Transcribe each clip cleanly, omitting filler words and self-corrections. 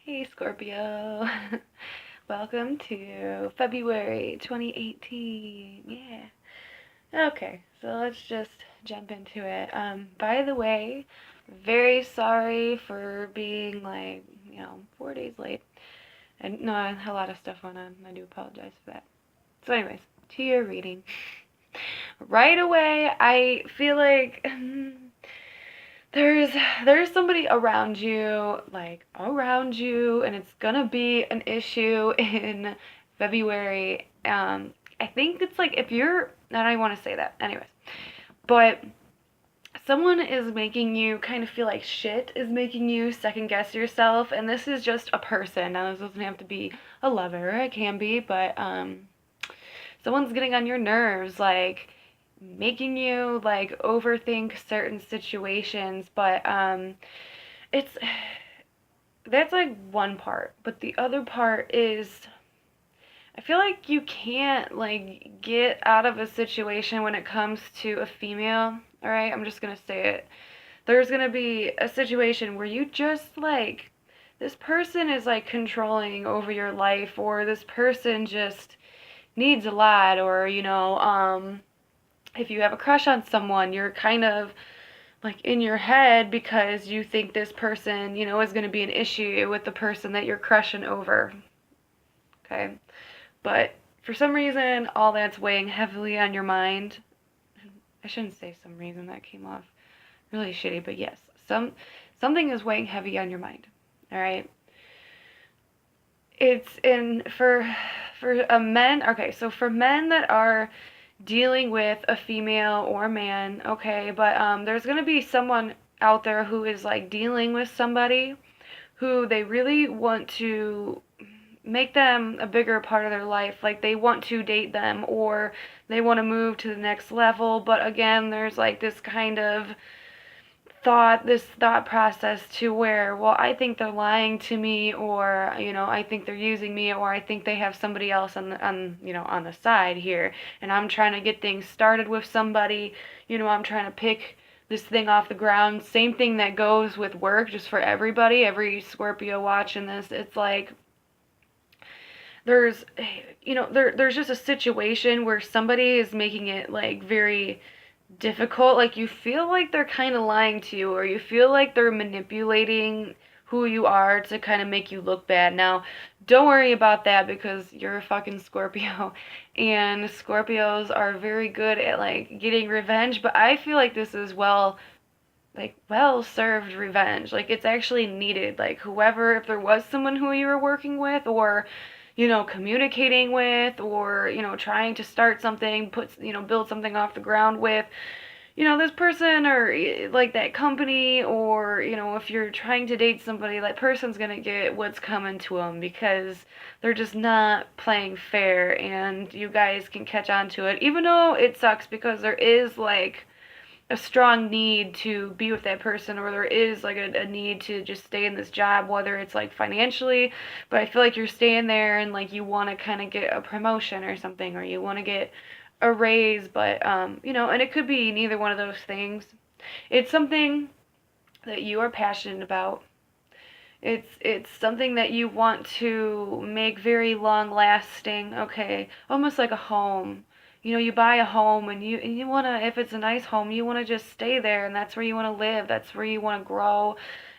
Hey Scorpio, welcome to February 2018. Yeah. Okay, so let's just jump into it. By the way, very sorry for being 4 days late. And no, I had a lot of stuff going on. I do apologize for that. So, anyways, to your reading. Right away, I feel like there's somebody around you, and it's gonna be an issue in February. I think it's like if you're, I don't want to say that, anyways, but someone is making you kind of feel like shit, is making you second guess yourself, and this is just a person. Now, this doesn't have to be a lover, it can be, but someone's getting on your nerves, like making you like overthink certain situations, but it's that's like one part, but the other part is I feel like you can't like get out of a situation when it comes to a female. All right, I'm just going to say it. There's going to be a situation where you just like this person is like controlling over your life, or this person just needs a lot, or if you have a crush on someone, you're kind of like in your head because you think this person, is going to be an issue with the person that you're crushing over. Okay? But for some reason, all that's weighing heavily on your mind. I shouldn't say some reason, that came off really shitty, but yes, something is weighing heavy on your mind. All right? It's in for a men. Okay, so for men that are dealing with a female or a man, okay, but there's gonna be someone out there who is like dealing with somebody who they really want to make them a bigger part of their life, like they want to date them or they want to move to the next level, but again, there's like this thought process to where, well, I think they're lying to me, or I think they're using me, or I think they have somebody else on the side here, and I'm trying to get things started with somebody. I'm trying to pick this thing off the ground. Same thing that goes with work, just for every Scorpio watching this. It's like there's there's just a situation where somebody is making it like very difficult, like you feel like they're kind of lying to you, or you feel like they're manipulating who you are to kind of make you look bad. Now, don't worry about that because you're a fucking Scorpio and Scorpios are very good at like getting revenge, but I feel like this is well served revenge. Like it's actually needed. Like whoever, if there was someone who you were working with, or communicating with, or trying to start something, build something off the ground with, this person, or like that company, or if you're trying to date somebody, that person's gonna get what's coming to them because they're just not playing fair, and you guys can catch on to it, even though it sucks because there is like a strong need to be with that person, or there is like a need to just stay in this job, whether it's like financially, but I feel like you're staying there and like you want to kind of get a promotion or something, or you want to get a raise, but and it could be neither one of those things. It's something that you are passionate about. It's something that you want to make very long lasting, okay? Almost like a home. You buy a home, and you want to, if it's a nice home, you want to just stay there, and that's where you want to live. That's where you want to grow.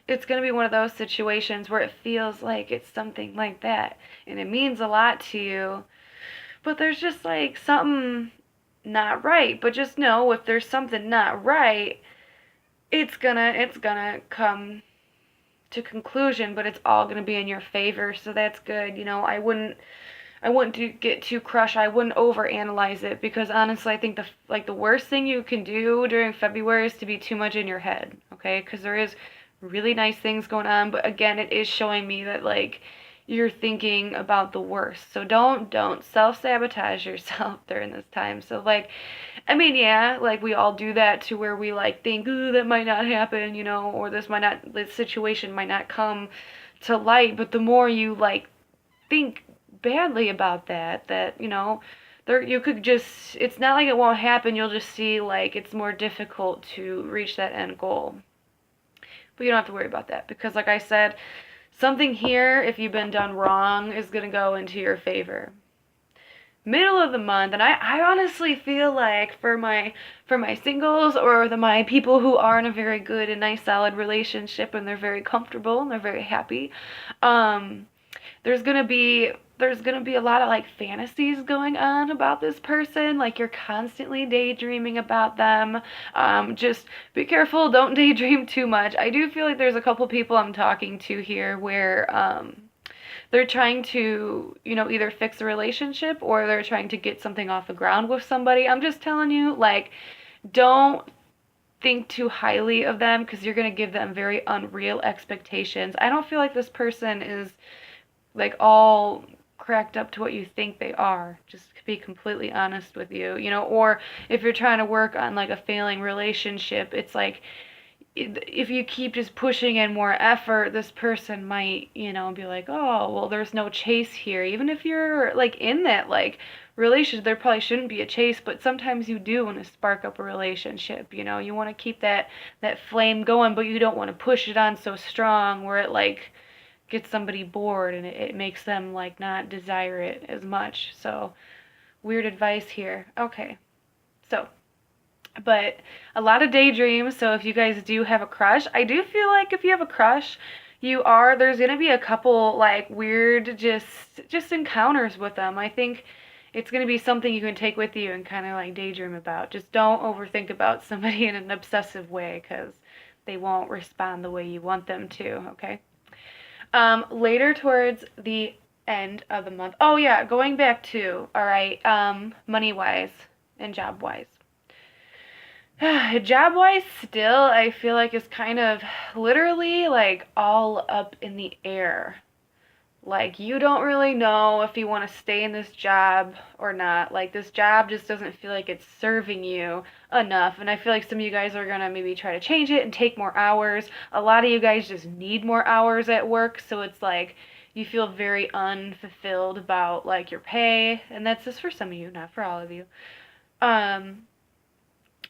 It's going to be one of those situations where it feels like it's something like that, and it means a lot to you. But there's just like something not right. But just know, if there's something not right, it's gonna come to conclusion, but it's all going to be in your favor, so that's good. I wouldn't get too crushed. I wouldn't overanalyze it, because honestly, I think the worst thing you can do during February is to be too much in your head, okay? Because there is really nice things going on, but again, it is showing me that like you're thinking about the worst. So don't self-sabotage yourself during this time. So like, I mean, yeah, like we all do that, to where we like think, ooh, that might not happen, or this situation might not come to light. But the more you like think badly about that there, you could just, it's not like it won't happen, you'll just see like it's more difficult to reach that end goal. But you don't have to worry about that, because like I said, Something here, if you've been done wrong, is going to go into your favor. Middle of the month, and I honestly feel like for my singles, or my people who are in a very good and nice solid relationship and they're very comfortable and they're very happy, um there's gonna be a lot of like fantasies going on about this person. Like, you're constantly daydreaming about them. Just be careful, don't daydream too much. I do feel like there's a couple people I'm talking to here where they're trying to, either fix a relationship or they're trying to get something off the ground with somebody. I'm just telling you, like, don't think too highly of them, because you're going to give them very unreal expectations. I don't feel like this person is like all cracked up to what you think they are, just to be completely honest with you. Or if you're trying to work on like a failing relationship, it's like, if you keep just pushing in more effort, this person might, be like, oh, well, there's no chase here. Even if you're like in that like relationship, there probably shouldn't be a chase, but sometimes you do want to spark up a relationship. You want to keep that flame going, but you don't want to push it on so strong where it like gets somebody bored and it makes them like not desire it as much. So, weird advice here. Okay. So, but a lot of daydreams. So if you guys do have a crush, I do feel like if you have a crush, there's gonna be a couple like weird just encounters with them. I think it's gonna be something you can take with you and kind of like daydream about. Just don't overthink about somebody in an obsessive way, because they won't respond the way you want them to. Okay. Later towards the end of the month. Oh yeah, going back to, all right, money wise and job wise. Job wise, still, I feel like is kind of literally like all up in the air. Like, you don't really know if you want to stay in this job or not. Like, this job just doesn't feel like it's serving you enough. And I feel like some of you guys are going to maybe try to change it and take more hours. A lot of you guys just need more hours at work. So it's like you feel very unfulfilled about like your pay. And that's just for some of you, not for all of you. And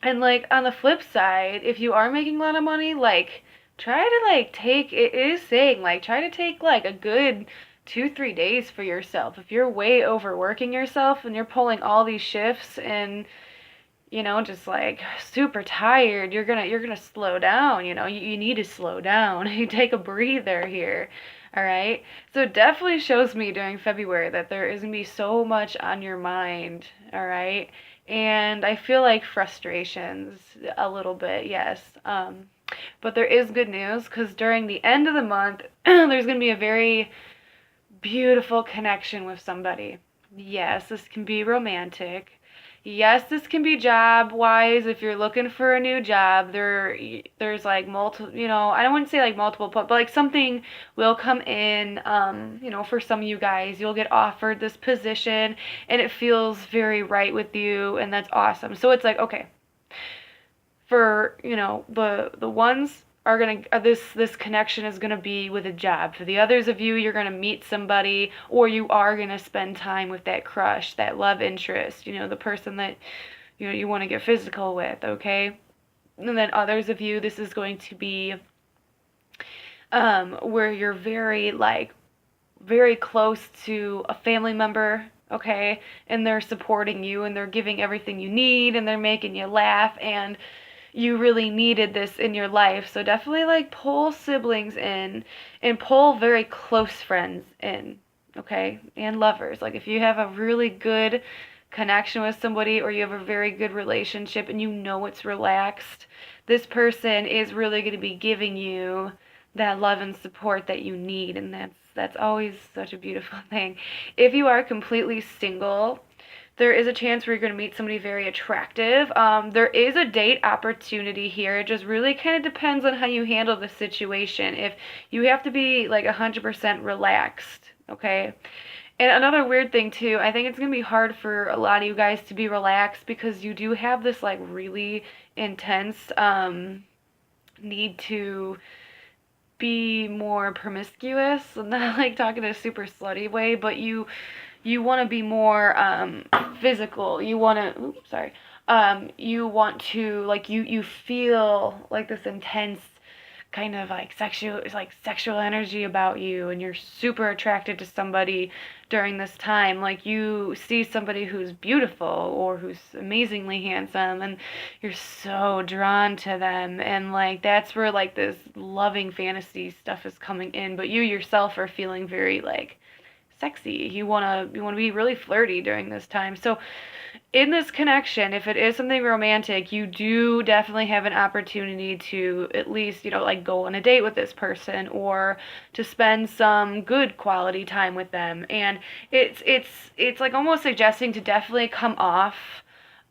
like on the flip side, if you are making a lot of money, like, try to like take, it is saying like try to take like a good 2-3 days for yourself. If you're way overworking yourself and you're pulling all these shifts and just like super tired, you're gonna slow down. You need to slow down. You take a breather here. All right. So it definitely shows me during February that there is gonna be so much on your mind. All right. And I feel like frustrations a little bit, yes. But there is good news, because during the end of the month, there's going to be a very beautiful connection with somebody. Yes, this can be romantic. Yes, this can be job wise. If you're looking for a new job, there's like multiple, I don't want to say like multiple, but like something will come in. For some of you guys, you'll get offered this position and it feels very right with you, and that's awesome. So it's like, okay, for the ones are gonna this connection is gonna be with a job. For the others of you, you're gonna meet somebody, or you are gonna spend time with that crush, that love interest, the person that you want to get physical with. Okay. And then others of you, this is going to be where you're very close to a family member. Okay, and they're supporting you and they're giving everything you need and they're making you laugh, and you really needed this in your life. So definitely like pull siblings in and pull very close friends in, okay? And lovers. Like, if you have a really good connection with somebody, or you have a very good relationship and it's relaxed, this person is really going to be giving you that love and support that you need, and that's always such a beautiful thing. If you are completely single, there is a chance where you're going to meet somebody very attractive. There is a date opportunity here. It just really kind of depends on how you handle the situation. If you have to be like 100% relaxed, okay? And another weird thing too, I think it's going to be hard for a lot of you guys to be relaxed, because you do have this like really intense need to be more promiscuous. I'm not like talking in a super slutty way, but you want to be more physical. You want to you want to like you feel like this intense kind of like sexual energy about you, and you're super attracted to somebody during this time. Like you see somebody who's beautiful or who's amazingly handsome, and you're so drawn to them, and like that's where like this loving fantasy stuff is coming in, but you yourself are feeling very like sexy. You want to be really flirty during this time. So in this connection, if it is something romantic, you do definitely have an opportunity to at least, like go on a date with this person, or to spend some good quality time with them. And it's like almost suggesting to definitely come off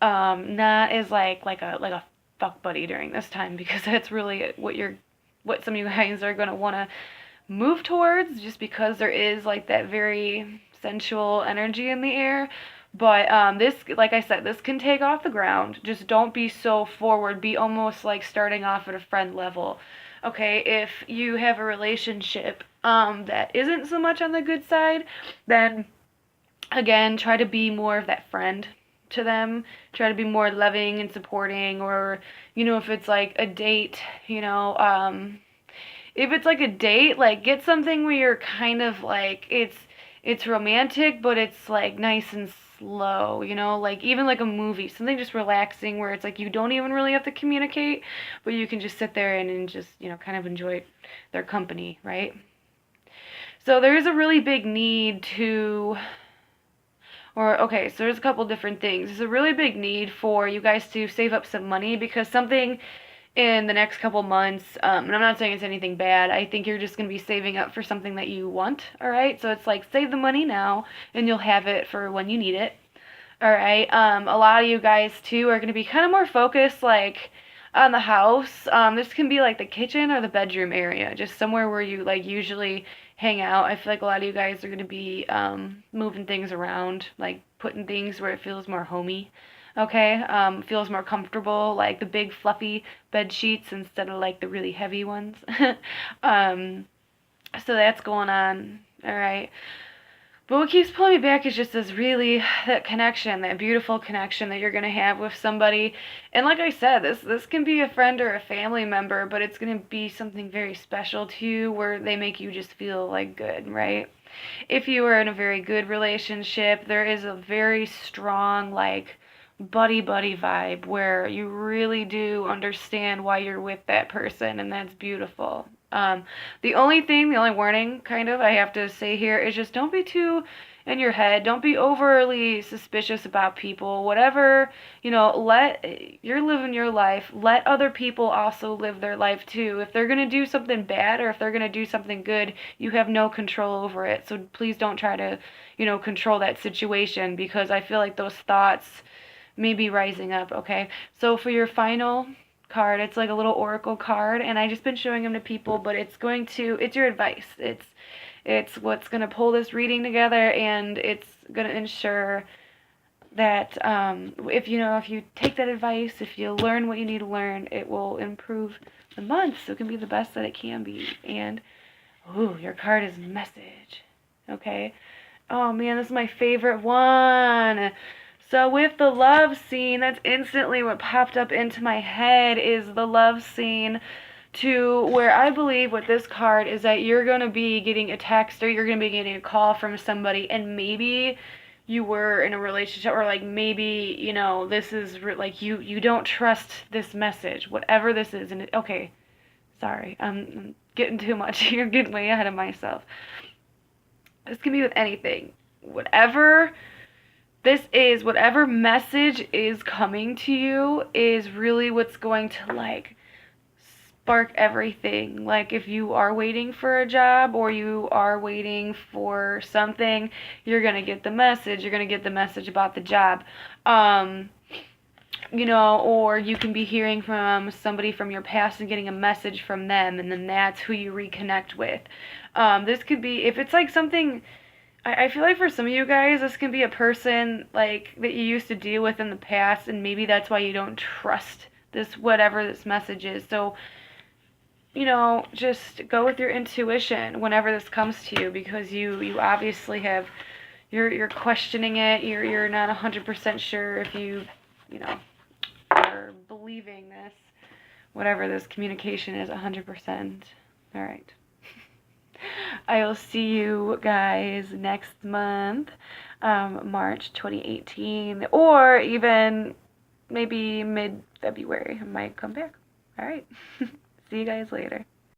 not as like a fuck buddy during this time, because that's really what some of you guys are going to want to move towards, just because there is like that very sensual energy in the air. But this, like I said, this can take off the ground. Just don't be so forward. Be almost like starting off at a friend level. Okay, if you have a relationship that isn't so much on the good side, then again, try to be more of that friend to them. Try to be more loving and supporting. Or, if it's like a date, if it's like a date, like get something where you're kind of like it's romantic, but it's like nice and slow, like even like a movie, something just relaxing where it's like you don't even really have to communicate, but you can just sit there and just, kind of enjoy their company, right? So there is a really big need to okay, so there's a couple different things. There's a really big need for you guys to save up some money, because something in the next couple months, and I'm not saying it's anything bad, I think you're just going to be saving up for something that you want, alright? So it's like, save the money now, and you'll have it for when you need it, alright? A lot of you guys, too, are going to be kind of more focused, like, on the house. This can be, like, the kitchen or the bedroom area, just somewhere where you, like, usually hang out. I feel like a lot of you guys are going to be moving things around, like, putting things where it feels more homey. Okay, feels more comfortable, like the big fluffy bed sheets instead of like the really heavy ones. um, so that's going on, all right. But what keeps pulling me back is just that connection, that beautiful connection that you're gonna have with somebody. And like I said, this can be a friend or a family member, but it's gonna be something very special to you, where they make you just feel like good, right? If you are in a very good relationship, there is a very strong like buddy vibe where you really do understand why you're with that person, and that's beautiful. The only warning kind of I have to say here is just don't be too in your head. Don't be overly suspicious about people. Whatever, you're living your life. Let other people also live their life too. If they're going to do something bad, or if they're going to do something good, you have no control over it. So please don't try to, control that situation, because I feel like those thoughts may be rising up, okay? So for your final card, it's like a little oracle card, and I just been showing them to people, but it's your advice. It's what's going to pull this reading together, and it's going to ensure that if you take that advice, if you learn what you need to learn, it will improve the month, so it can be the best that it can be. And ooh, your card is message. Okay? Oh man, this is my favorite one. So with the love scene, that's instantly what popped up into my head, is the love scene, to where I believe with this card is that you're going to be getting a text, or you're going to be getting a call from somebody, and maybe you were in a relationship, or like maybe, this is like you don't trust this message, whatever this is. And okay, sorry, I'm getting too much. You're getting way ahead of myself. This can be with anything. Whatever message is coming to you is really what's going to like spark everything. Like if you are waiting for a job, or you are waiting for something, you're going to get the message. You're going to get the message about the job. Or you can be hearing from somebody from your past and getting a message from them, and then that's who you reconnect with. This could be, if it's like something, I feel like for some of you guys, this can be a person like that you used to deal with in the past, and maybe that's why you don't trust this, whatever this message is. So, just go with your intuition whenever this comes to you, because you obviously have, you're questioning it. You're not 100% sure if you are believing this. whatever this communication is 100%. All right. I will see you guys next month, March 2018, or even maybe mid-February. I might come back. All right. See you guys later.